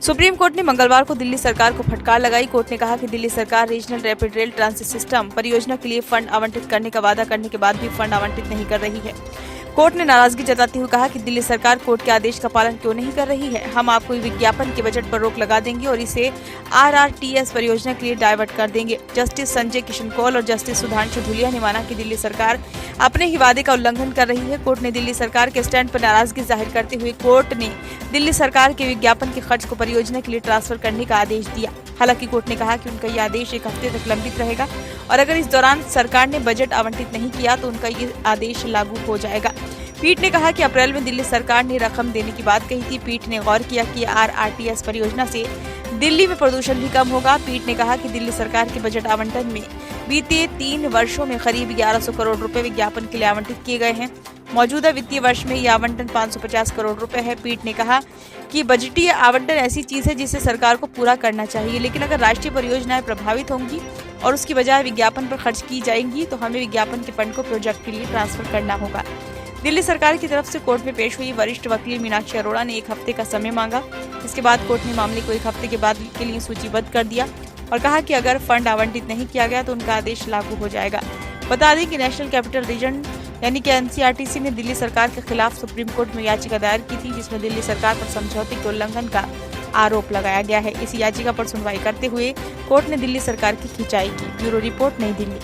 Supreme court ने मंगलवार को दिल्ली सरकार को फटकार लगाई। कोर्ट ने कहा कि दिल्ली सरकार regional rapid rail transit system परियोजना के लिए फंड आवंटित करने का वादा करने के बाद भी फंड आवंटित नहीं कर रही है। कोर्ट ने नाराजगी जताते हुए कहा कि दिल्ली सरकार कोर्ट के आदेश का पालन क्यों नहीं कर रही है। हम आपको विज्ञापन के बजट पर रोक लगा देंगे और इसे RRTS परियोजना के लिए डाइवर्ट कर देंगे। जस्टिस संजय किशन कौल और जस्टिस सुधांशु धूलिया ने माना कि दिल्ली सरकार अपने ही वादे का उल्लंघन कर रही है। कोर्ट ने दिल्ली सरकार के स्टैंड पर नाराजगी जाहिर करते हुए कोर्ट ने दिल्ली सरकार के विज्ञापन के खर्च को परियोजना के लिए ट्रांसफर करने का आदेश दिया। हालांकि कोर्ट ने कहा कि उनका ये आदेश 1 हफ्ते तक लंबित रहेगा और अगर इस दौरान सरकार ने बजट आवंटित नहीं किया तो उनका ये आदेश लागू हो जाएगा। पीठ ने कहा कि अप्रैल में दिल्ली सरकार ने रकम देने की बात कही थी। पीठ ने गौर किया कि RRTS परियोजना से दिल्ली में प्रदूषण भी कम होगा। पीठ ने कहा कि दिल्ली सरकार के बजट आवंटन में बीते 3 वर्षों में करीब 1100 करोड़ रुपए विज्ञापन के लिए आवंटित किए गए हैं। मौजूदा वित्तीय वर्ष में यह आवंटन 550 करोड़ रुपए है। पीठ ने कहा कि बजटीय आवंटन ऐसी चीज है जिसे सरकार को पूरा करना चाहिए, लेकिन अगर राष्ट्रीय परियोजनाएं प्रभावित होंगी और उसकी बजाय विज्ञापन पर खर्च की जाएंगी तो हमें विज्ञापन के फंड को प्रोजेक्ट के लिए ट्रांसफर करना होगा। दिल्ली सरकार की तरफ से कोर्ट में पेश हुई वरिष्ठ वकील मीनाक्षी अरोड़ा ने 1 हफ्ते का समय मांगा। इसके बाद कोर्ट ने मामले को 1 हफ्ते के बाद के लिए सूचीबद्ध कर दिया और कहा कि अगर फंड आवंटित नहीं किया गया तो उनका आदेश लागू हो जाएगा। बता दें कि नेशनल कैपिटल रीजन यानी कि NCRTC ने दिल्ली सरकार के खिलाफ सुप्रीम कोर्ट में याचिका दायर की थी, जिसमें दिल्ली सरकार पर समझौते के उल्लंघन का आरोप लगाया गया है। इस याचिका पर सुनवाई करते हुए कोर्ट ने दिल्ली सरकार की खिंचाई की। ब्यूरो रिपोर्ट, नई दिल्ली।